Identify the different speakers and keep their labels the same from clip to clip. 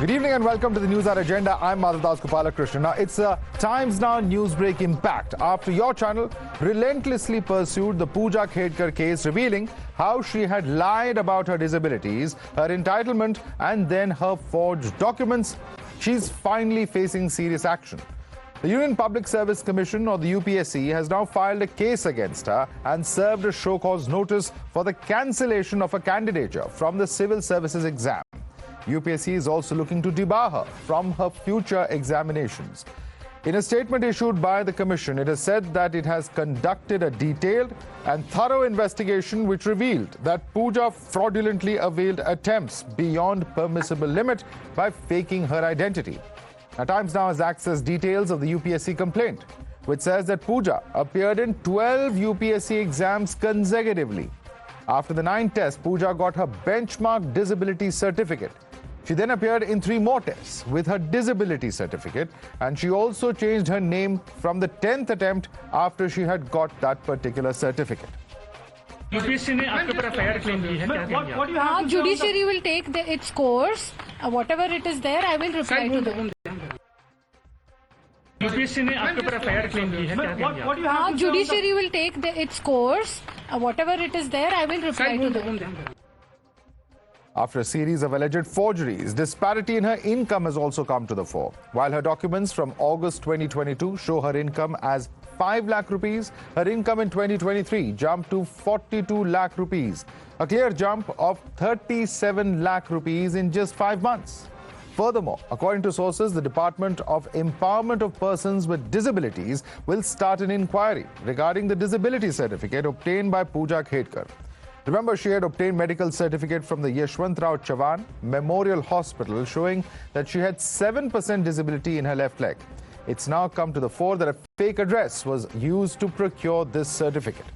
Speaker 1: Good evening and welcome to the Newshour Agenda. I'm Madhavdas G. Now, it's a Times Now Newsbreak impact after your channel relentlessly pursued the Puja Khedkar case, revealing how she had lied about her disabilities, her entitlement, and then her forged documents. She's finally facing serious action. The Union Public Service Commission, or the UPSC, has now filed a case against her and served a show-cause notice for the cancellation of a candidature from the civil services exam. UPSC is also looking to debar her from her future examinations. In a statement issued by the Commission, it has said that it has conducted a detailed and thorough investigation which revealed that Puja fraudulently availed attempts beyond permissible limit by faking her identity. Now, Times Now has accessed details of the UPSC complaint, which says that Puja appeared in 12 UPSC exams consecutively. After the 9th test, Puja got her benchmark disability certificate. She then appeared in 3 more tests with her disability certificate, and she also changed her name from the 10th attempt after she had got that particular certificate.
Speaker 2: UPSC ने आपके ऊपर F.I.R claim की है क्या?
Speaker 3: Judiciary will take its course. Whatever it is there, I will reply to them.
Speaker 2: UPSC ने आपके ऊपर F.I.R claim की है क्या?
Speaker 3: Judiciary will take its course. Whatever it is there, I will reply to them.
Speaker 1: After a series of alleged forgeries, disparity in her income has also come to the fore. While her documents from August 2022 show her income as 5 lakh rupees, her income in 2023 jumped to 42 lakh rupees, a clear jump of 37 lakh rupees in just 5 months. Furthermore, according to sources, the Department of Empowerment of Persons with Disabilities will start an inquiry regarding the disability certificate obtained by Puja Khedkar. Remember, she had obtained medical certificate from the Yashwantrao Chavan Memorial Hospital showing that she had 7% disability in her left leg. It's now come to the fore that a fake address was used to procure this certificate.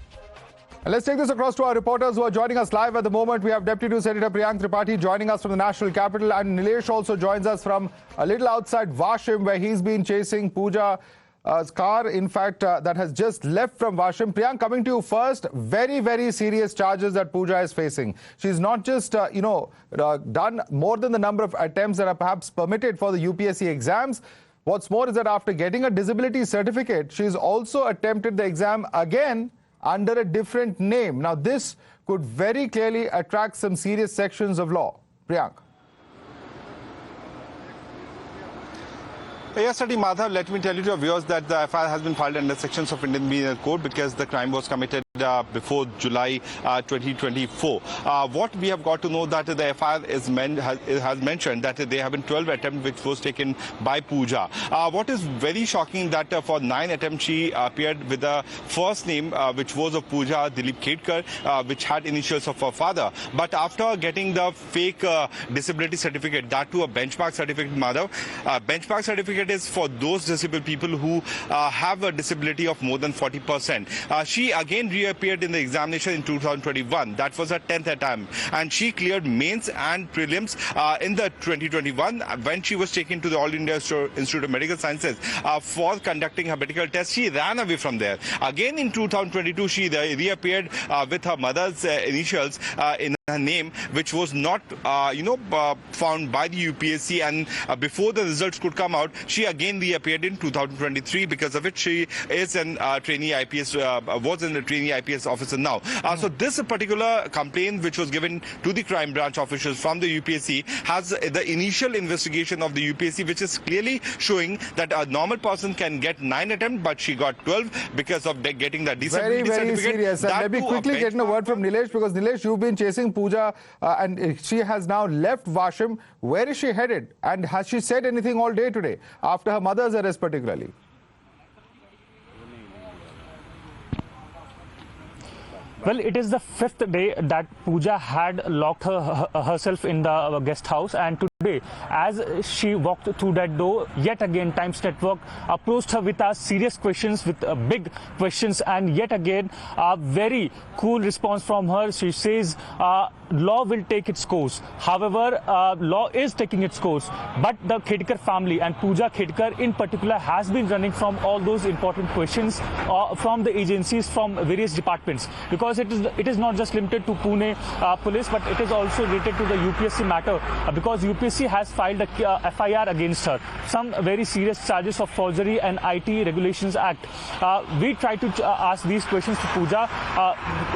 Speaker 1: And let's take this across to our reporters who are joining us live at the moment. We have Deputy News Editor Priyank Tripathi joining us from the national capital, and Nilesh also joins us from a little outside Vashim, where he's been chasing Puja car, in fact, that has just left from Vashim. Priyank, coming to you first, very, very serious charges that Puja is facing. She's not just, done more than the number of attempts that are perhaps permitted for the UPSC exams. What's more is that after getting a disability certificate, she's also attempted the exam again under a different name. Now, this could very clearly attract some serious sections of law. Priyank.
Speaker 4: Yes, Madhav, let me tell you to your viewers that the F.I.R has been filed under sections of Indian Penal Code because the crime was committed before July 2024. What we have got to know that the F.I.R has mentioned that there have been 12 attempts which was taken by Puja. What is very shocking that for 9 attempts she appeared with the first name which was of Puja Dilip Khedkar, which had initials of her father. But after getting the fake disability certificate, that too a benchmark certificate, Madhav, benchmark certificate is for those disabled people who have a disability of more than 40%. She again reappeared in the examination in 2021. That was her 10th attempt, and she cleared mains and prelims in the 2021 when she was taken to the All India Institute of Medical Sciences for conducting her medical test. She ran away from there. Again in 2022, she reappeared with her mother's initials in her name, which was not found by the UPSC, and before the results could come out, she again reappeared in 2023, because of it she is an trainee IPS, was in the trainee IPS officer now. So this particular complaint which was given to the crime branch officials from the UPSC has the initial investigation of the UPSC, which is clearly showing that a normal person can get 9 attempts, but she got 12 because of getting the disability certificate.
Speaker 1: Very serious. And let me quickly get in a word from Nilesh, because Nilesh, you've been chasing Puja and she has now left Vashim. Where is she headed? And has she said anything all day today after her mother's arrest particularly?
Speaker 2: Well, it is the 5th day that Puja had locked herself in the guest house, and today, as she walked through that door, yet again Times Network approached her with serious questions, with big questions, and yet again a very cool response from her. She says law will take its course. However, law is taking its course, but the Khedkar family and Puja Khedkar in particular has been running from all those important questions from the agencies, from various departments, because it is not just limited to Pune police, but it is also related to the UPSC matter, because UPSC UPSC has filed a F.I.R. against her. Some very serious charges of forgery and IT Regulations Act. We tried to ask these questions to Puja.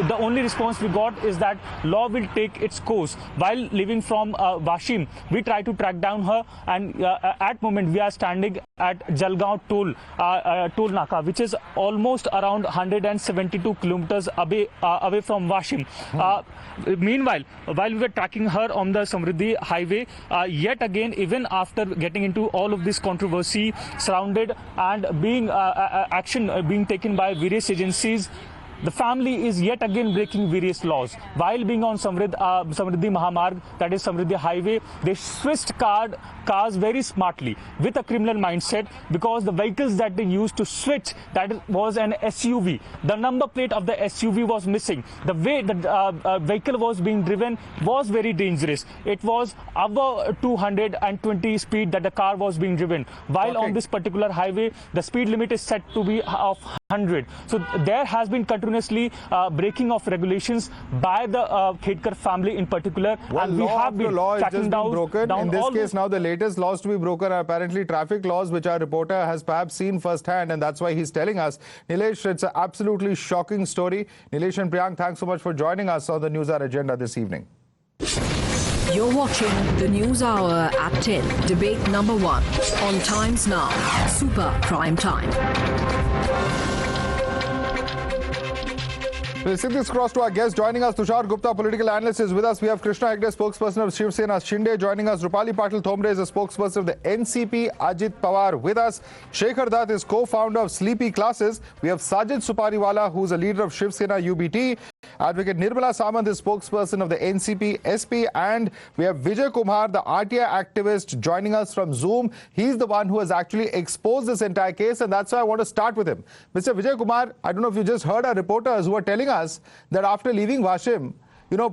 Speaker 2: The only response we got is that law will take its course. While leaving from Washim, we tried to track down her, and at moment we are standing at Jalgaon toll Naka, which is almost around 172 kilometers away from Washim. Meanwhile, while we were tracking her on the Samriddhi highway, yet again, even after getting into all of this controversy surrounded and being action being taken by various agencies, the family is yet again breaking various laws. While being on Samriddhi Mahamarg, that is Samriddhi Highway, they switched cars very smartly with a criminal mindset, because the vehicles that they used to switch, that was an SUV. The number plate of the SUV was missing. The way the vehicle was being driven was very dangerous. It was above 220 speed that the car was being driven. While on this particular highway, the speed limit is set to be of 100. So there has been continuously breaking of regulations by the Khedkar family in particular.
Speaker 1: Well,
Speaker 2: and we have been tracking down
Speaker 1: broken. In this case, now the latest laws to be broken are apparently traffic laws, which our reporter has perhaps seen firsthand, and that's why he's telling us. Nilesh, it's an absolutely shocking story. Nilesh and Priyank, thanks so much for joining us on the Newshour Agenda this evening.
Speaker 5: You're watching the News Hour at 10, debate number 1 on Times Now, Super Prime Time.
Speaker 1: We'll send this across to our guest. Joining us, Tushar Gupta, political analyst, is with us. We have Krishna Hegde, spokesperson of Shiv Sena Shinde, joining us. Rupali Patil Thomre is a spokesperson of the NCP. Ajit Pawar with us. Shekhar Dutt is co-founder of Sleepy Classes. We have Sajid Supariwala, who's a leader of Shiv Sena UBT. Advocate Nirmala Samant is spokesperson of the NCP SP. And we have Vijay Kumar, the RTI activist, joining us from Zoom. He's the one who has actually exposed this entire case, and that's why I want to start with him. Mr. Vijay Kumar, I don't know if you just heard our reporters who are telling us that after leaving Washim,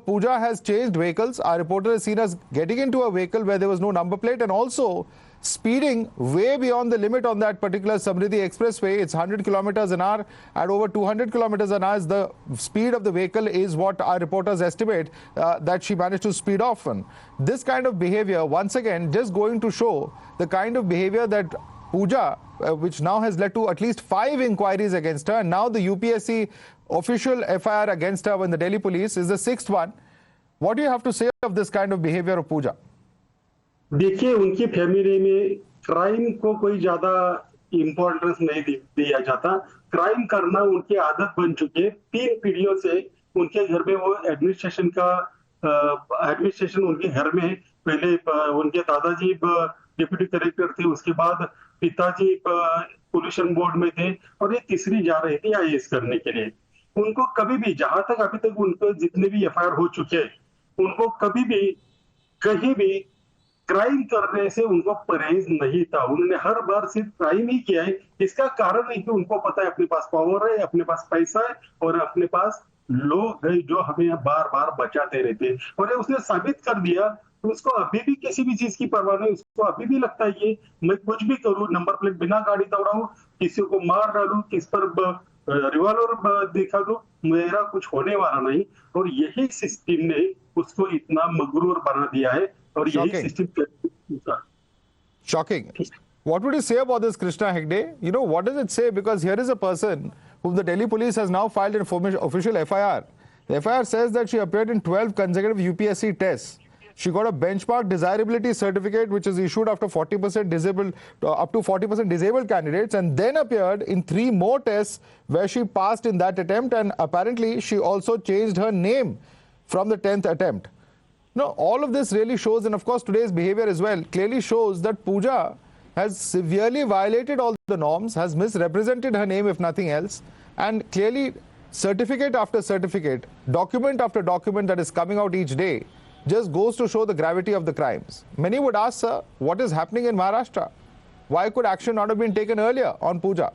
Speaker 1: Puja has changed vehicles. Our reporter has seen us getting into a vehicle where there was no number plate, and also speeding way beyond the limit on that particular Samriddhi Expressway. It's 100 kilometers an hour. At over 200 kilometers an hour, the speed of the vehicle is what our reporters estimate that she managed to speed off on. This kind of behavior, once again, just going to show the kind of behavior that Puja, which now has led to at least 5 inquiries against her, and now the UPSC official F.I.R. against her in the Delhi police is the 6th one. What do you have to say of this kind of behavior of Puja?
Speaker 6: देखिए, उनकी family में crime को कोई ज्यादा importance नहीं दिया जाता। Crime करना उनकी आदत बन चुकी है। 3 पीढ़ियों से उनके घर में वो एडमिनिस्ट्रेशन उनके घर में, पहले उनके दादाजी डिप्टी कलेक्टर थे, उसके बाद पिताजी पोल्यूशन बोर्ड में थे, और ये तीसरी जा रही थी IAS करने के लिए। उनको कभी भी, जहां तक अभी तक उनको जितने भी FIR हो चुके, उनको कभी भी कहीं भी क्राइम करने से उनको परहेज नहीं था। उन्होंने हर बार सिर्फ क्राइम ही किया है। इसका कारण है कि उनको पता है अपने पास पावर है, अपने पास पैसा है, और अपने पास लोग हैं जो हमें बार बार बचाते रहते हैं। और ये उसने साबित कर दिया। तो उसको अभी भी किसी भी चीज की परवाह नहीं। उसको अभी भी लगता है कि मैं कुछ भी करूं, नंबर प्लेट बिना गाड़ी दौड़ाऊं, किसी को मार डालूं, किस पर रिवॉल्वर दिखा दूं, मेरा कुछ होने वाला नहीं। और यही सिस्टम ने उसको इतना मगरूर बना दिया है। और यही system
Speaker 1: Shocking. What would you say about this, Krishna Hegde? What does it say? Because here is a person whom the Delhi police has now filed an official FIR. The FIR says that she appeared in 12 consecutive UPSC tests. She got a benchmark desirability certificate, which is issued after 40% disabled, up to 40% disabled candidates, and then appeared in 3 more tests where she passed in that attempt. And apparently, she also changed her name from the 10th attempt. Now, all of this really shows, and of course, today's behavior as well, clearly shows that Puja has severely violated all the norms, has misrepresented her name, if nothing else, and clearly, certificate after certificate, document after document that is coming out each day just goes to show the gravity of the crimes. Many would ask, sir, what is happening in Maharashtra? Why could action not have been taken earlier on Puja?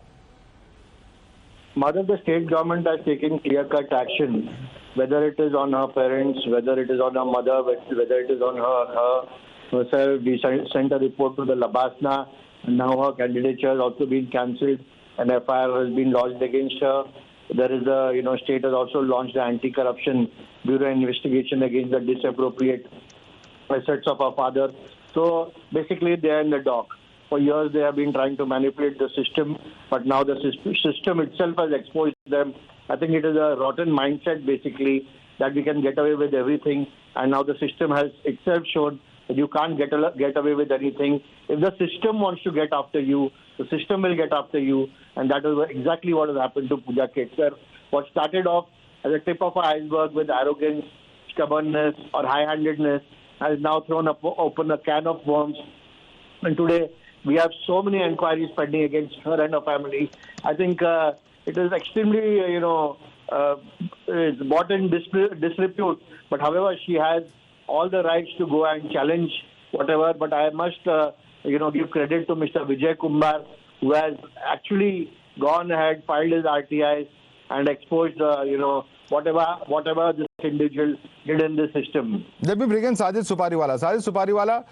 Speaker 7: Madhav, the state government has taken clear-cut action, whether it is on her parents, whether it is on her mother, whether it is on herself. We sent a report to the Labasna, and now her candidature has also been cancelled, and FIR has been lodged against her. There is a, state has also launched the anti-corruption bureau investigation against the disappropriate assets of her father. So basically, they are in the dock. For years, they have been trying to manipulate the system, but now the system itself has exposed them. I think it is a rotten mindset, basically, that we can get away with everything. And now the system has itself shown that you can't get away with anything. If the system wants to get after you, the system will get after you. And that is exactly what has happened to Puja Khedkar. What started off as a tip of an iceberg with arrogance, stubbornness, or high-handedness has now thrown open a can of worms. And today, we have so many inquiries pending against her and her family. I think it is extremely, brought in disrepute. But however, she has all the rights to go and challenge whatever. But I must, give credit to Mr. Vijay Kumar, who has actually gone ahead, filed his RTIs, and exposed, whatever this individual did in the system.
Speaker 1: Let me bring in Sajid Supariwala. Sajid Supariwala,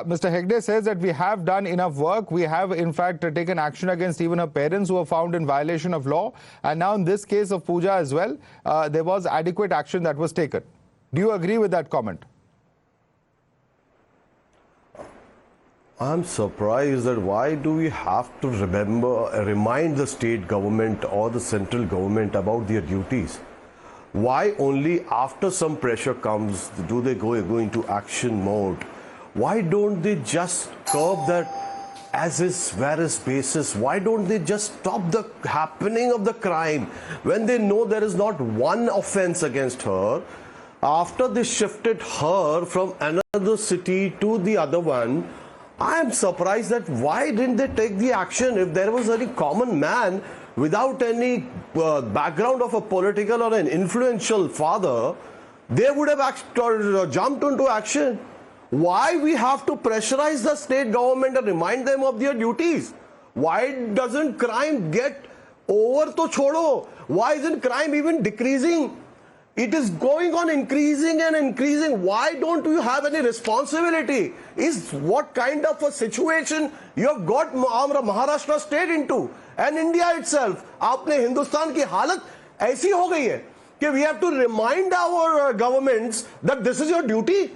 Speaker 1: Mr. Hegde says that we have done enough work. We have, in fact, taken action against even her parents who were found in violation of law. And now in this case of Puja as well, there was adequate action that was taken. Do you agree with that comment?
Speaker 8: I'm surprised that why do we have to remind the state government or the central government about their duties? Why only after some pressure comes do they go into action mode? Why don't they just curb that as is whereas basis? Why don't they just stop the happening of the crime when they know there is not one offense against her? After they shifted her from another city to the other one, I am surprised that why didn't they take the action? If there was any common man without any background of a political or an influential father, they would have jumped into action. Why we have to pressurize the state government and remind them of their duties? Why doesn't crime get over to chodo? Why isn't crime even decreasing? It is going on increasing and increasing. Why don't you have any responsibility? Is what kind of a situation you have got Maharashtra state into and India itself? आपने हिंदुस्तान की हालत ऐसी हो गई है कि we have to remind our governments that this is your duty.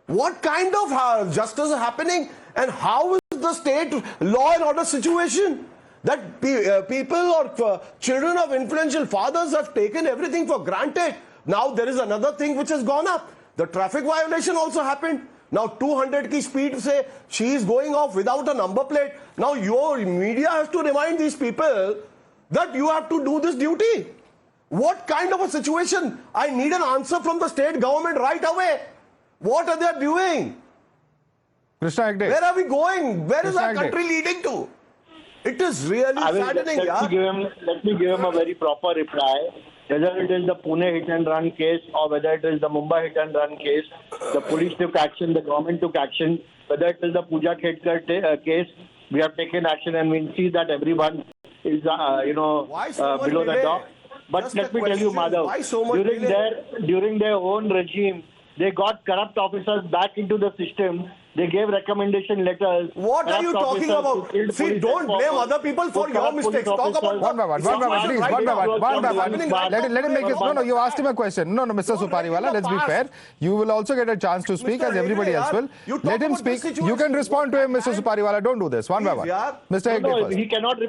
Speaker 8: What kind of justice is happening and how is the state law and order situation? That people or children of influential fathers have taken everything for granted. Now there is another thing which has gone up. The traffic violation also happened. Now 200 ki speed say she is going off without a number plate. Now your media has to remind these people that you have to do this duty. What kind of a situation? I need an answer from the state government right away. What are they doing?
Speaker 1: Krishna Hegde.
Speaker 8: Where are we going? Where is
Speaker 1: Krishna
Speaker 8: our country leading to? It is really saddening.
Speaker 7: Let me give him a very proper reply. Whether it is the Pune hit and run case or whether it is the Mumbai hit and run case, the police took action, the government took action. Whether it is the Puja Khedkar case, we have taken action and we see that everyone is, below the dock. But just let me tell you, Madhav, during their own regime, they got corrupt officers back into the system. They gave recommendation letters.
Speaker 8: What are you talking about? See, don't blame other people for your mistakes. Talk about
Speaker 1: one by one, please. One by one. Let him make his. No, you asked him a question. No, Mr. Supariwala, let's be fair. You will also get a chance to speak as everybody else will. Let him speak. You can respond to him, Mr. Supariwala. Don't do this. One by one. Mr. Hegde first.
Speaker 7: He cannot,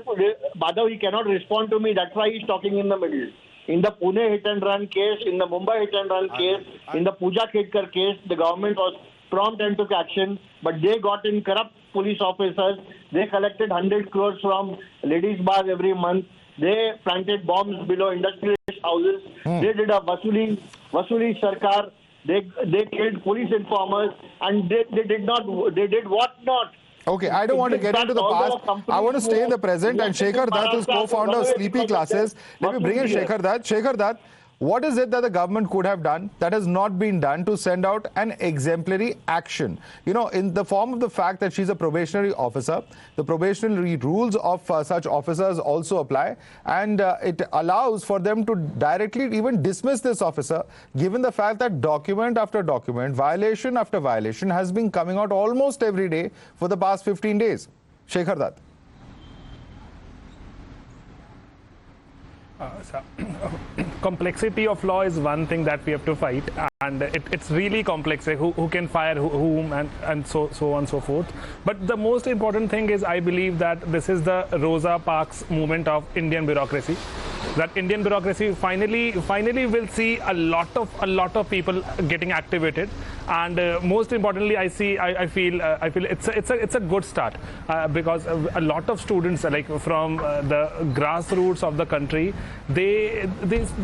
Speaker 7: Madhav, he cannot respond to me. That's why he's talking in the middle. In the Pune hit and run case, in the Mumbai hit and run case, in the Puja Khedkar case, the government was prompt and took action, but they got in corrupt police officers. They collected 100 crores from ladies' bars every month. They planted bombs below industrial houses. They did a Vasuli Sarkar. They killed police informers, and they did what not.
Speaker 1: Okay, I don't want to get into the past. I want to stay in the present. And Shekhar Dutt is co-founder of Sleepy Classes. Let me bring in Shekhar Dutt. Shekhar Dutt, what is it that the government could have done that has not been done to send out an exemplary action? You know, in the form of the fact that she's a probationary officer, the probationary rules of such officers also apply, and it allows for them to directly even dismiss this officer, given the fact that document after document, violation after violation has been coming out almost every day for the past 15 days. Shekhar Dutt.
Speaker 2: Complexity of law is one thing that we have to fight, and it's really complex, like who can fire whom, and so on and so forth. But the most important thing is, I believe that this is the Rosa Parks movement of Indian bureaucracy. That Indian bureaucracy finally will see a lot of people getting activated, and most importantly, I feel it's a good start, because a lot of students, like from the grassroots of the country, they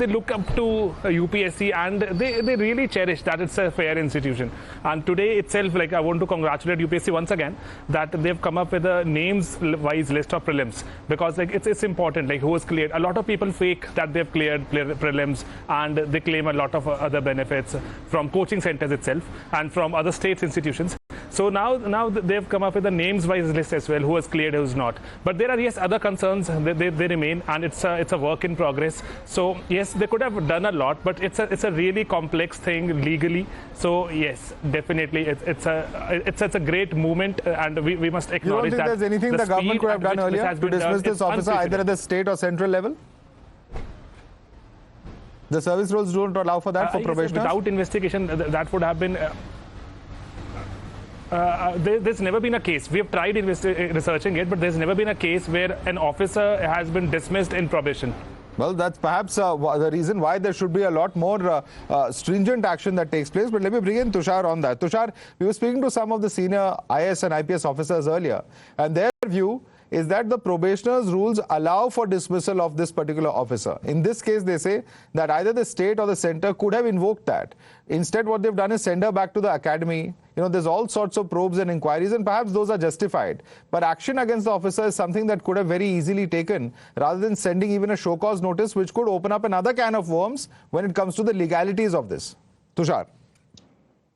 Speaker 2: look up to UPSC, and they really cherish that it's a fair institution. And today itself, like, I want to congratulate UPSC once again that they've come up with a names-wise list of prelims, because like it's important, like who has cleared. A lot of people fake that they've cleared prelims, and they claim a lot of other benefits from coaching centers itself and from other states institutions. So now they've come up with a names-wise list as well, who has cleared, who's not. But there are, yes, other concerns, they remain, and it's a work in progress. So yes, they could have done a lot, but it's a really complex thing legally. So yes, definitely it's a great movement, and we must acknowledge that.
Speaker 1: You don't think there's anything the government could have done earlier to dismiss this officer, either at the state or central level? The service rules don't allow for that for probationers?
Speaker 2: Without investigation, that would have been... there's never been a case. We have tried researching it, but there's never been a case where an officer has been dismissed in probation.
Speaker 1: Well, that's perhaps the reason why there should be a lot more stringent action that takes place. But let me bring in Tushar on that. Tushar, we were speaking to some of the senior IAS and IPS officers earlier, and their view is that the probationers rules allow for dismissal of this particular officer. In this case, they say that either the state or the center could have invoked that. Instead, what they've done is send her back to the academy. You know, there's all sorts of probes and inquiries, and perhaps those are justified. But action against the officer is something that could have very easily taken, rather than sending even a show-cause notice, which could open up another can of worms when it comes to the legalities of this. Tushar.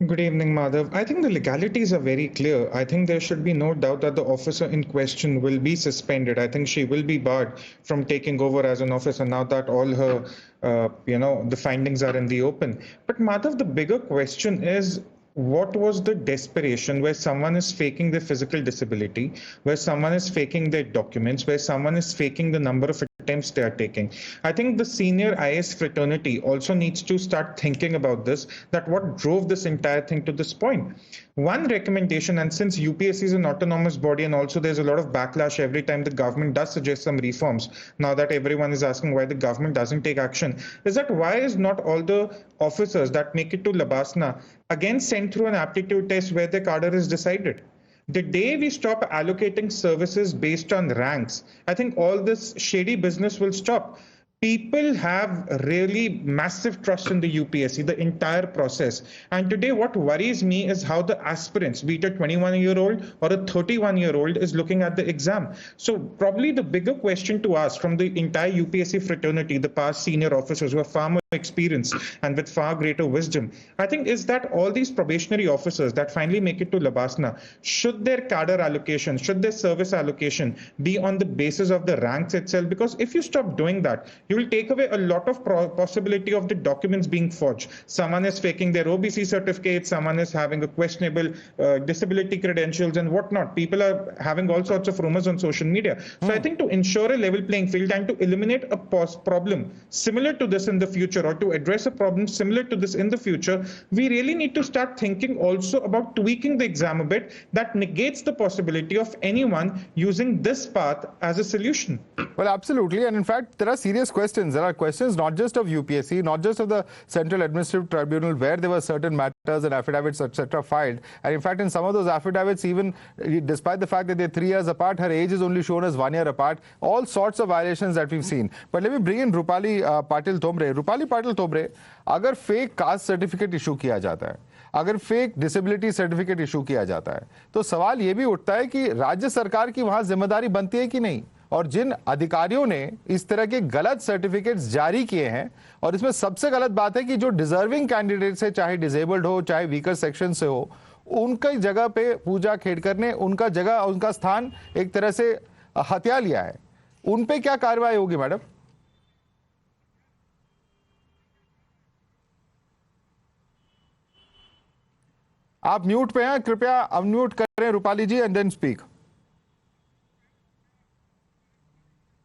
Speaker 9: Good evening, Madhav. I think the legalities are very clear. I think there should be no doubt that the officer in question will be suspended. I think she will be barred from taking over as an officer now that all her, the findings are in the open. But Madhav, the bigger question is, what was the desperation where someone is faking their physical disability, where someone is faking their documents, where someone is faking the number of attempts they are taking? I think the senior IAS fraternity also needs to start thinking about this, that what drove this entire thing to this point. One recommendation, and since UPSC is an autonomous body and also there's a lot of backlash every time the government does suggest some reforms, now that everyone is asking why the government doesn't take action, is that why is not all the officers that make it to Labasna again sent through an aptitude test where their cadre is decided? The day we stop allocating services based on ranks, I think all this shady business will stop. People have really massive trust in the UPSC, the entire process. And today what worries me is how the aspirants, be it a 21-year-old or a 31-year-old, is looking at the exam. So probably the bigger question to ask from the entire UPSC fraternity, the past senior officers who are far more experienced and with far greater wisdom, I think, is that all these probationary officers that finally make it to Labasna, should their cadre allocation, should their service allocation be on the basis of the ranks itself? Because if you stop doing that, you will take away a lot of possibility of the documents being forged. Someone is faking their OBC certificate, someone is having a questionable disability credentials and whatnot. People are having all sorts of rumors on social media. So I think to ensure a level playing field and to eliminate a problem similar to this in the future, or to address a problem similar to this in the future, we really need to start thinking also about tweaking the exam a bit that negates the possibility of anyone using this path as a solution.
Speaker 1: Well, absolutely. And in fact, there are serious questions. There are questions not just of UPSC, not just of the Central Administrative Tribunal, where there were certain matters and affidavits, etc. filed. And in fact, in some of those affidavits, even despite the fact that they're 3 years apart, her age is only shown as 1 year apart. All sorts of violations that we've seen. But let me bring in Rupali Patil Thombre. Rupali Patil Thombre, अगर fake caste certificate issue किया जाता है, अगर fake disability certificate issue किया जाता है, तो सवाल ये भी उठता है कि राज्य सरकार की वहां जिम्मेदारी बनती है कि नहीं? और जिन अधिकारियों ने इस तरह के गलत सर्टिफिकेट्स जारी किए हैं, और इसमें सबसे गलत बात है कि जो डिजर्विंग कैंडिडेट्स है, चाहे डिसेबल्ड हो, चाहे वीकर सेक्शन से हो, उनकी जगह पे पूजा खेड़कर ने उनका स्थान एक तरह से हत्या लिया है. उन पे क्या कार्रवाई होगी मैडम? आप म्यूट पे हैं, कृपया अनम्यूट करें रूपाली जी एंड देन स्पीक.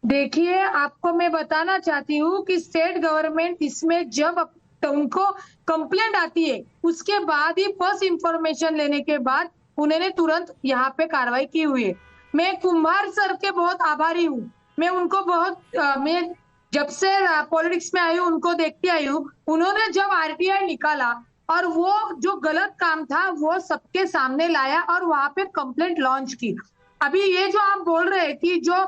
Speaker 10: देखिए, आपको मैं बताना चाहती हूँ कि स्टेट गवर्नमेंट इसमें जब उनको कंप्लेंट आती है उसके बाद ही फर्स्ट इंफॉर्मेशन लेने के बाद उन्होंने तुरंत यहाँ पे कार्रवाई की हुई है। मैं कुम्हार सर के बहुत आभारी हूँ। मैं उनको बहुत मैं जब से पॉलिटिक्स में आई हूँ उनको देखती आई हूँ। उन्होंने जब आरटीआई निकाला और वो जो गलत काम था वो सबके सामने लाया और वहां पे कंप्लेंट लॉन्च की। अभी ये जो आप बोल रहे हैं कि जो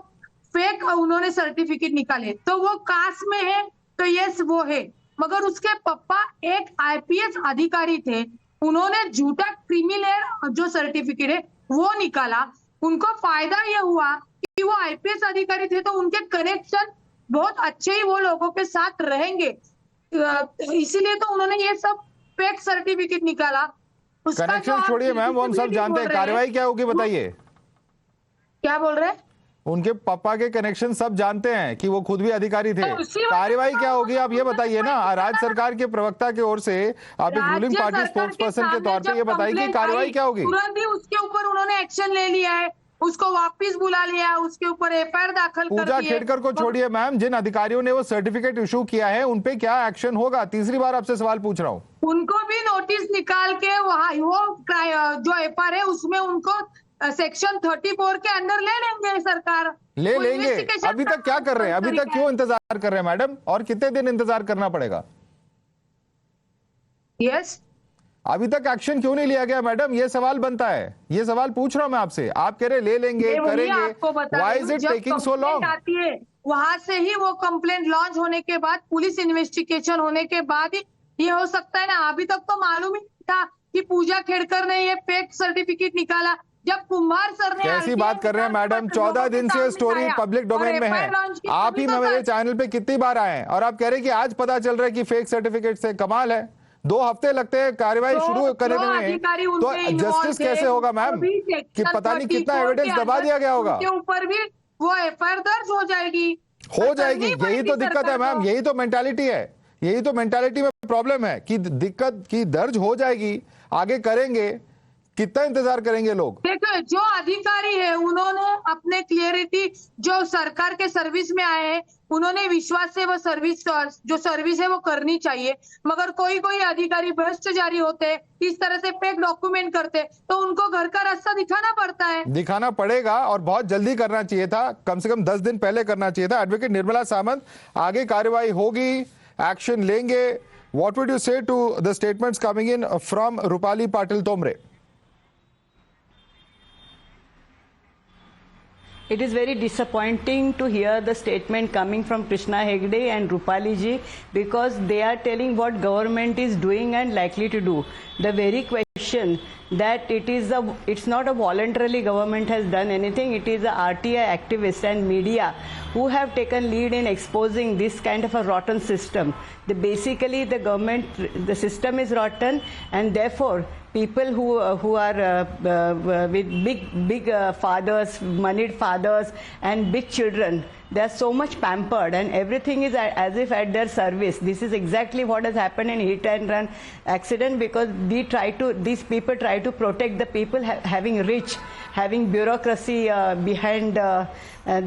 Speaker 10: फेक उन्होंने सर्टिफिकेट निकाले तो वो कास्ट में है तो यस वो है, मगर उसके पापा एक आईपीएस अधिकारी थे। उन्होंने झूठा क्रिमिनल जो सर्टिफिकेट है वो निकाला। उनको फायदा ये हुआ कि वो आईपीएस अधिकारी थे तो उनके कनेक्शन बहुत अच्छे ही वो लोगों के साथ रहेंगे, इसीलिए तो उन्होंने ये सब फेक सर्टिफिकेट निकाला।
Speaker 1: कनेक्शन छोड़िए मैम, वो हम सब जानते हैं। कार्रवाई क्या होगी बताइए।
Speaker 10: क्या बोल रहे हैं?
Speaker 1: उनके पापा के कनेक्शन सब जानते हैं कि वो खुद भी अधिकारी थे। कार्रवाई क्या होगी आप ये बताइए ना। राज्य सरकार के प्रवक्ता की ओर से आप एक रूलिंग पार्टी स्पोक्स पर्सन के तौर पे ये बताइए कि कार्रवाई क्या होगी।
Speaker 10: तुरंत ही उसके ऊपर उन्होंने एक्शन ले लिया है, उसको वापस बुला लिया, उसके ऊपर एफआईआर दाखिल कर दी है।
Speaker 1: पूजा खेड़कर को छोड़िए मैम, जिन अधिकारियों ने वो सर्टिफिकेट इशू किया है उन पे क्या एक्शन होगा? तीसरी बार आपसे सवाल पूछ रहा हूँ।
Speaker 10: उनको भी नोटिस निकाल के वहाँ वो जो एफआईआर है उसमें उनको सेक्शन 34 के अंदर ले लेंगे सरकार।
Speaker 1: ले लेंगे। अभी तक क्या कर रहे हैं? अभी तक क्यों इंतजार कर रहे हैं मैडम? और कितने दिन इंतजार करना पड़ेगा?
Speaker 10: यस,
Speaker 1: अभी तक एक्शन क्यों नहीं लिया गया मैडम? ये सवाल बनता है, ये सवाल पूछ रहा हूं मैं आपसे। आप कह रहे ले लेंगे, करेंगे, why is it taking so long?
Speaker 10: वहां से ही वो कंप्लेंट लॉन्च होने के बाद पुलिस इन्वेस्टिगेशन होने के बाद ही ये हो सकता है ना। अभी तक तो मालूम ही था कि पूजा खेड़कर ने ये फेक सर्टिफिकेट निकाला। जब कुमार सर ने
Speaker 1: कैसी बात कर रहे हैं मैडम? 14 दिन से स्टोरी पब्लिक डोमेन में है। आप ही मेरे चैनल पे कितनी बार आए हैं और आप कह रहे हैं कि आज पता चल रहा है कि फेक सर्टिफिकेट से। कमाल है, 2 हफ्ते लगते हैं कार्रवाई शुरू करने में, तो जस्टिस कैसे होगा मैम? कि पता नहीं कितना एविडेंस दबा दिया गया होगा।
Speaker 10: उसके ऊपर भी वो एफआईआर दर्ज हो जाएगी।
Speaker 1: यही तो दिक्कत है मैम, यही तो मेंटालिटी है, यही तो मेंटालिटी में प्रॉब्लम है कि दिक्कत की दर्ज हो जाएगी, आगे करेंगे, कितना इंतजार करेंगे लोग?
Speaker 10: देखो, जो अधिकारी है उन्होंने अपने क्लियरिटी जो सरकार के सर्विस में आए हैं उन्होंने विश्वास से वो सर्विस जो सर्विस है वो करनी चाहिए। मगर कोई कोई अधिकारी भ्रष्टाचारी होते, इस तरह से फेक डॉक्यूमेंट करते, तो उनको घर का रास्ता दिखाना पड़ता है।
Speaker 1: दिखाना पड़ेगा और बहुत जल्दी करना चाहिए था, कम से कम 10 दिन पहले करना चाहिए था। एडवोकेट निर्मला सामंत, आगे कार्रवाई होगी, एक्शन लेंगे। What would you say to the statements coming in from Rupali Patil Thombare?
Speaker 11: It is very disappointing to hear the statement coming from Krishna Hegde and Rupali ji, because they are telling what government is doing and likely to do. The very question that it's not a voluntarily government has done anything, it is the RTI activists and media who have taken lead in exposing this kind of a rotten system. Basically the government, the system is rotten, and therefore people who are with big fathers, moneyed fathers and big children, they are so much pampered and everything is as if at their service. This is exactly what has happened in hit and run accident, because these people try to protect the people having bureaucracy behind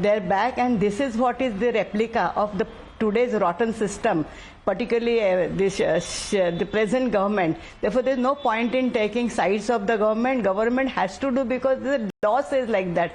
Speaker 11: their back, and this is what is the replica of today's rotten system, particularly the present government. Therefore, there is no point in taking sides of the government. Government has to do because the law says like that.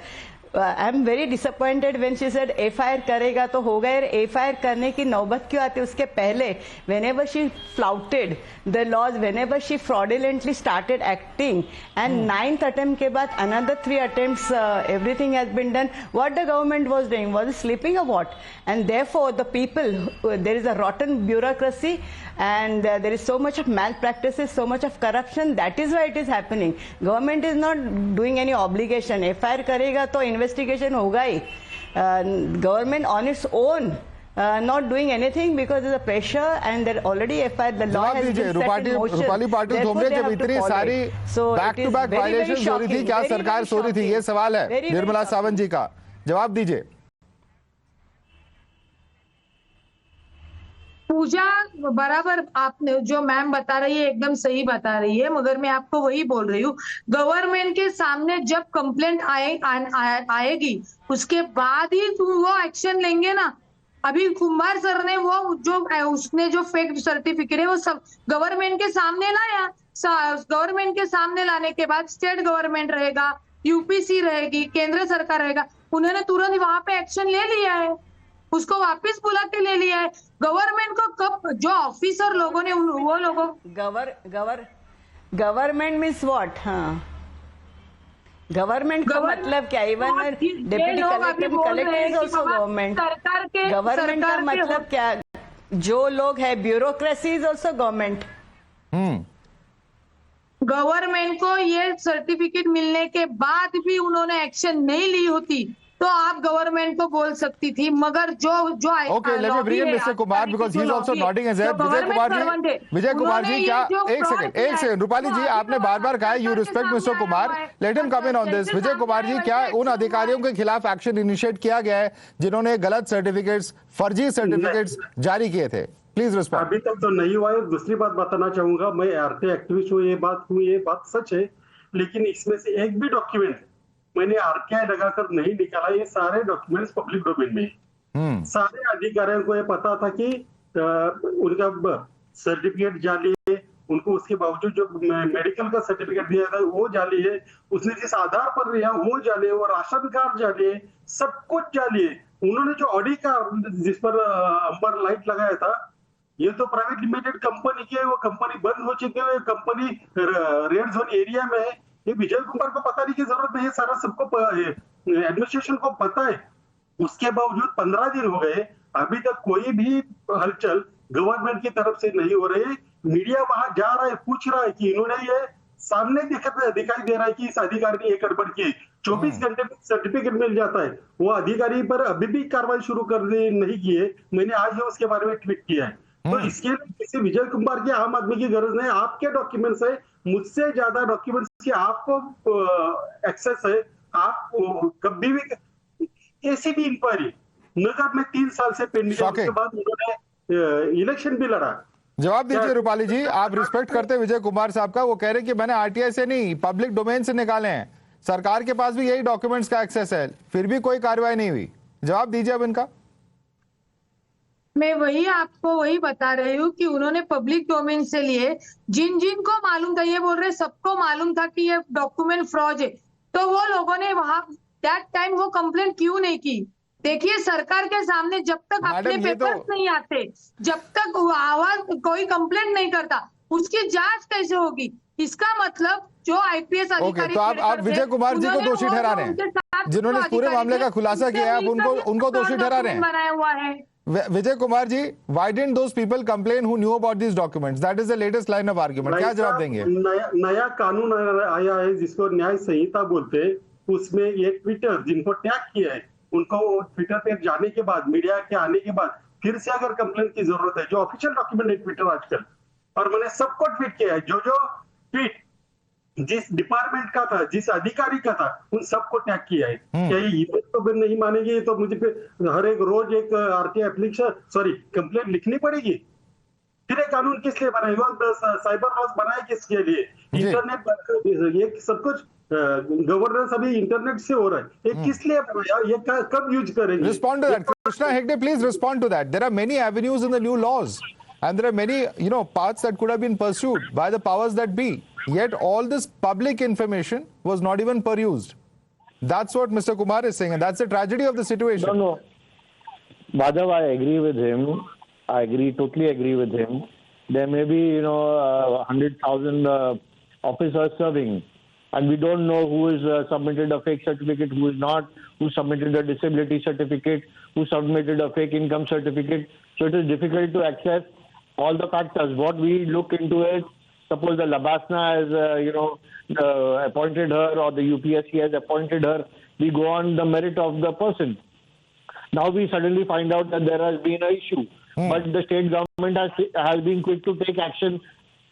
Speaker 11: I am very disappointed when she said FIR करेगा तो होगा। FIR करने की नौबत क्यों आती है? उसके पहले whenever she flouted the laws, whenever she fraudulently started acting, and 9th attempt के बाद another 3 attempts, everything has been done. What the government was doing? Was it sleeping or what? And therefore the people, there is a rotten bureaucracy, and there is so much of malpractices, so much of corruption. That is why it is happening. Government is not doing any obligation. FIR करेगा तो investigation होगा ही. Government on its own not doing anything because of the pressure, and there already FIR, the law has been set in motion.
Speaker 1: Rupali Patil तोमरे, जब इतनी सारी back to back violations हो रही थी, क्या सरकार सो रही थी? ये सवाल है निर्मला सावंत जी का, जवाब दीजिए।
Speaker 10: पूजा बराबर आपने जो मैम बता रही है एकदम सही बता रही है, मगर मैं आपको वही बोल रही हूँ, गवर्नमेंट के सामने जब कंप्लेंट आएगी उसके बाद ही वो एक्शन लेंगे ना। अभी कुमार सर ने वो जो उसने जो फेक सर्टिफिकेट है वो सब गवर्नमेंट के सामने लाया। गवर्नमेंट के सामने लाने के बाद स्टेट गवर्नमेंट रहेगा, यूपीसी रहेगी, केंद्र सरकार रहेगा, उन्होंने तुरंत वहां पे एक्शन ले लिया है, उसको वापस बुला के ले लिया है। गवर्नमेंट को कब जो ऑफिसर लोगों ने वो लोगों
Speaker 11: गवर्नमेंट मीन्स व्हाट? हाँ, गवर्नमेंट का मतलब क्या? Even deputy collector is also government. Government का मतलब क्या? जो लोग है bureaucracy is also government.
Speaker 10: Government को ये सर्टिफिकेट मिलने के बाद भी उन्होंने एक्शन नहीं ली होती तो आप गवर्नमेंट को बोल सकती थी, मगर जो
Speaker 1: okay, let me bring in mister Kumar because he is also nodding his head. Vijay Kumar ji क्या, एक सेकंड रूपाली जी, आपने बार-बार कहा you respect mister Kumar, let him come in on this. Vijay Kumar ji, क्या उन अधिकारियों के खिलाफ एक्शन इनिशिएट किया गया है जिन्होंने गलत सर्टिफिकेट्स, फर्जी सर्टिफिकेट्स जारी किए थे? Please respond.
Speaker 6: अभी तक तो नहीं हुआ है। दूसरी बात बताना चाहूंगा, मैं आरटी एक्टिविस्ट हूँ, ये बात सच है, लेकिन इसमें से एक भी डॉक्यूमेंट मैंने आरटीआई लगाकर नहीं निकाला। ये सारे डॉक्यूमेंट्स पब्लिक डोमेन में। सारे अधिकारियों को ये पता था कि उनका सर्टिफिकेट जाली है, उनको उसके बावजूद जो मेडिकल का सर्टिफिकेट दिया था वो जाली है, उसने जिस आधार पर लिया वो जाली है, वो राशन कार्ड जाली है, सब कुछ जाली है। उन्होंने जो ऑडी कार्ड जिस पर अंबर लाइट लगाया था, ये तो प्राइवेट लिमिटेड कंपनी की है, वो कंपनी बंद हो चुकी है, कंपनी रेड जोन एरिया में है। ये विजय कुमार को पता नहीं की जरूरत नहीं है, सारा सबको एडमिनिस्ट्रेशन को पता है। उसके बावजूद 15 दिन हो गए, अभी तक कोई भी हलचल गवर्नमेंट की तरफ से नहीं हो रही। मीडिया वहां जा रहा है, पूछ रहा है कि इन्होंने ये सामने दिखाई दे रहा है कि इस अधिकारी ने ये गड़बड़ की। 24 घंटे में सर्टिफिकेट मिल जाता है, वो अधिकारी पर अभी भी कार्रवाई शुरू कर नहीं की है। मैंने आज ही उसके बारे में ट्वीट किया है। तो इसके लिए किसी विजय कुमार की, आम आदमी की गरज नहीं। आपके डॉक्यूमेंट्स है, मुझसे ज्यादा डॉक्यूमेंट्स की आपको एक्सेस है। आप कभी भी ऐसी भी इंक्वायरी नगर में 3 साल से पेंडिंग है, उसके बाद उन्होंने इलेक्शन भी लड़ा।
Speaker 1: जवाब दीजिए रूपाली जी, आप रिस्पेक्ट करते हैं विजय कुमार साहब का, वो कह रहे हैं कि मैंने आरटीआई से नहीं पब्लिक डोमेन से निकाले हैं, सरकार के पास भी यही डॉक्यूमेंट्स का एक्सेस है, फिर भी कोई कार्रवाई नहीं हुई। जवाब दीजिए अब इनका।
Speaker 10: मैं आपको वही बता रही हूँ कि उन्होंने पब्लिक डोमेन से लिए, जिन को मालूम था, ये बोल रहे सबको मालूम था कि ये डॉक्यूमेंट फ्रॉड है, तो वो लोगों ने वहां दैट टाइम वो कंप्लेंट क्यों नहीं की? देखिए, सरकार के सामने जब तक अपने पेपर्स नहीं आते, जब तक आवाज कोई कंप्लेंट नहीं करता, उसकी जांच कैसे होगी? इसका मतलब जो आईपीएस अधिकारी,
Speaker 1: तो आप विजय कुमार जी को दोषी ठहरा रहे हैं, जिन्होंने पूरे मामले का खुलासा किया है, आप उनको दोषी ठहरा रहे हैं।
Speaker 10: बनाया हुआ है
Speaker 1: Vijay Kumar ji, why didn't those people complain who knew about these documents? That is the latest line of argument. क्या जवाब देंगे?
Speaker 6: नया कानून आया है जिसको न्याय संहिता बोलते हैं, उसमें ये ट्विटर जिनको टैग किया है, उनको ट्विटर पे जाने के बाद, मीडिया के आने के बाद फिर से अगर कंप्लेंट की जरूरत है, जो ऑफिशियल डॉक्यूमेंट है ट्विटर आजकल, और मैंने सबको ट्वीट किया है, जो ट्वीट जिस डिपार्टमेंट का था, जिस अधिकारी का था, उन सबको टैग किया है। क्या ये तो फिर नहीं मानेंगे तो मुझे फिर हर एक रोज एक आरटीआई एप्लीकेशन कंप्लेंट लिखनी पड़ेगी? फिर एक कानून किस लिए बनाएगा? साइबर लॉस बनाए किसके लिए? इंटरनेट, ये सब कुछ गवर्नेंस अभी इंटरनेट से हो रहा है, ये किस लिए बनाया? ये कब यूज करेंगे?
Speaker 1: Respond to that Krishna Hegde, please respond to that. There are many avenues in the new laws and there are many paths that could have been pursued by the powers that be, yet all this public information was not even perused. That's what Mr. Kumar is saying, and that's the tragedy of the situation.
Speaker 7: No, Madhav, I agree with him. I totally agree with him. There may be 100,000 officers serving, and we don't know who is submitted a fake certificate, who is not, who submitted a disability certificate, who submitted a fake income certificate. So it is difficult to access all the factors. What we look into is, suppose the Labasna has appointed her, or the UPSC has appointed her, we go on the merit of the person. Now we suddenly find out that there has been an issue, but the state government has been quick to take action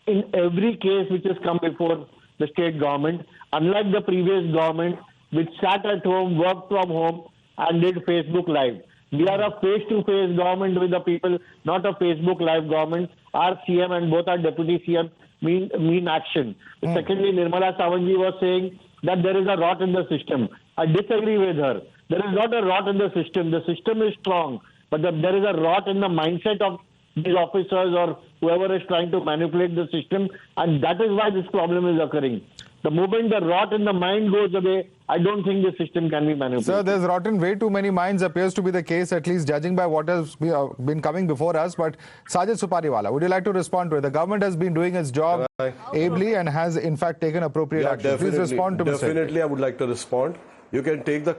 Speaker 7: in every case which has come before the state government, unlike the previous government which sat at home, worked from home and did Facebook Live. We are a face-to-face government with the people, not a Facebook Live government. Our CM and both our deputy CM mean action. Secondly, Nirmala Savantji was saying that there is a rot in the system. I disagree with her. There is not a rot in the system. The system is strong, but there is a rot in the mindset of these officers or whoever is trying to manipulate the system, and that is why this problem is occurring. The moment the rot in the mind goes away, I don't think the system can be manipulated.
Speaker 1: Sir, there's rot in way too many minds, appears to be the case, at least judging by what has been coming before us. But Sajid Supariwala, would you like to respond to it? The government has been doing its job ably and has in fact taken appropriate action. Please respond to Mr.
Speaker 8: Definitely, I would like to respond. You can take the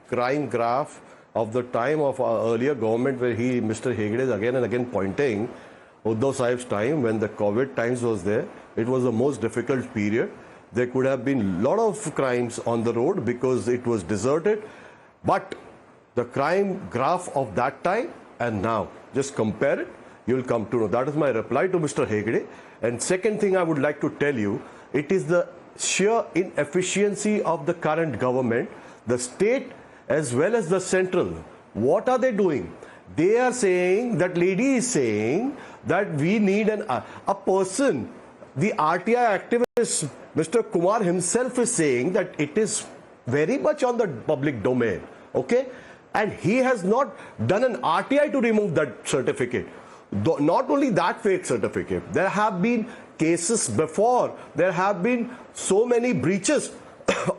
Speaker 8: crime graph of the time of our earlier government, where Mr. Hegde is again and again pointing Uddhav Sahib's time when the COVID times was there. It was the most difficult period. There could have been a lot of crimes on the road because it was deserted. But the crime graph of that time and now, just compare it, you'll come to know. That is my reply to Mr. Hegde. And second thing I would like to tell you, it is the sheer inefficiency of the current government, the state as well as the central. What are they doing? They are saying, that lady is saying that we need a person. The RTI activist, Mr. Kumar himself, is saying that it is very much on the public domain, okay? And he has not done an RTI to remove that certificate. Not only that fake certificate, there have been cases before, there have been so many breaches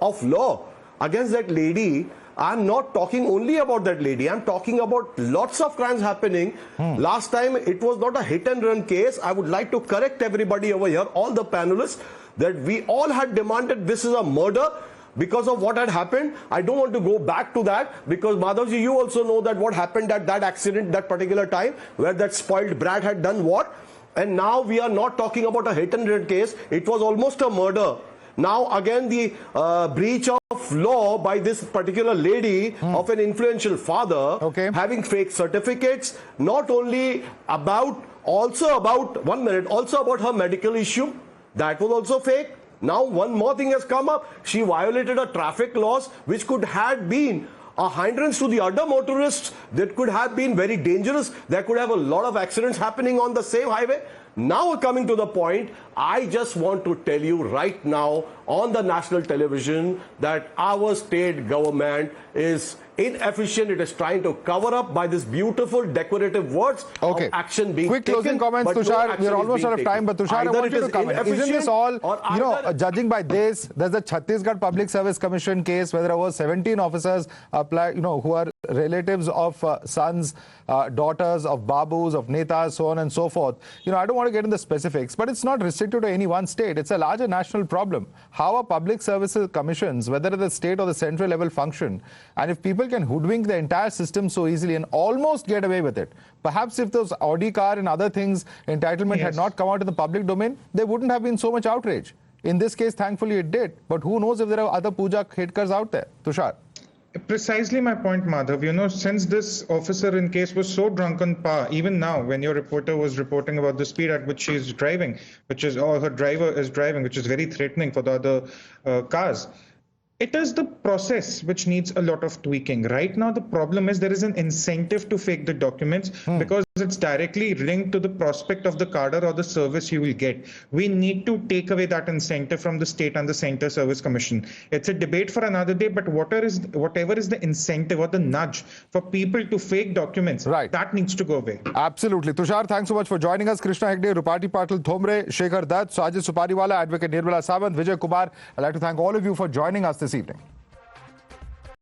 Speaker 8: of law against that lady. I'm not talking only about that lady. I'm talking about lots of crimes happening. Last time it was not a hit and run case. I would like to correct everybody over here, all the panelists, that we all had demanded this is a murder because of what had happened. I don't want to go back to that because Madhavji, you also know that what happened at that accident, that particular time, where that spoiled brat had done what. And now we are not talking about a hit and run case. It was almost a murder. Now again the breach of law by this particular lady of an influential father, having fake certificates, not only about, also about, 1 minute, also about her medical issue, that was also fake. Now one more thing has come up. She violated a traffic laws which could have been a hindrance to the other motorists, that could have been very dangerous. There could have a lot of accidents happening on the same highway. Now coming to the point, I just want to tell you right now on the national television that our state government is inefficient. It is trying to cover up by this beautiful decorative words of action being
Speaker 1: Quick
Speaker 8: taken.
Speaker 1: Closing comments, Tushar. We're almost out of time, but Tushar, I want you to comment. Isn't this all, judging by this, there's the Chhattisgarh Public Service Commission case, where there were 17 officers apply, who are relatives of sons, daughters of babus, of netas, so on and so forth. I don't want to get into the specifics, but it's not restricted to any one state. It's a larger national problem. How are public services commissions, whether at the state or the central level, function? And if people can hoodwink the entire system so easily and almost get away with it, perhaps if those Audi car and other things, entitlement had not come out in the public domain, there wouldn't have been so much outrage. In this case, thankfully it did. But who knows if there are other Puja Khedkars out there? Tushar.
Speaker 9: Precisely my point, Madhav. Since this officer in case was so drunk on par, even now when your reporter was reporting about the speed at which she is driving, or her driver is driving, which is very threatening for the other cars. It is the process which needs a lot of tweaking. Right now, the problem is there is an incentive to fake the documents because it's directly linked to the prospect of the cadre or the service you will get. We need to take away that incentive from the state and the Center Service Commission. It's a debate for another day, but whatever is the incentive or the nudge for people to fake documents, that needs to go away.
Speaker 1: Absolutely. Tushar, thanks so much for joining us. Krishna Hegde, Rupati Patil Thomre, Shekhar Dutt, Sajid Supariwala, Advocate Nirmala Savant, Vijay Kumar. I'd like to thank all of you for joining us this evening.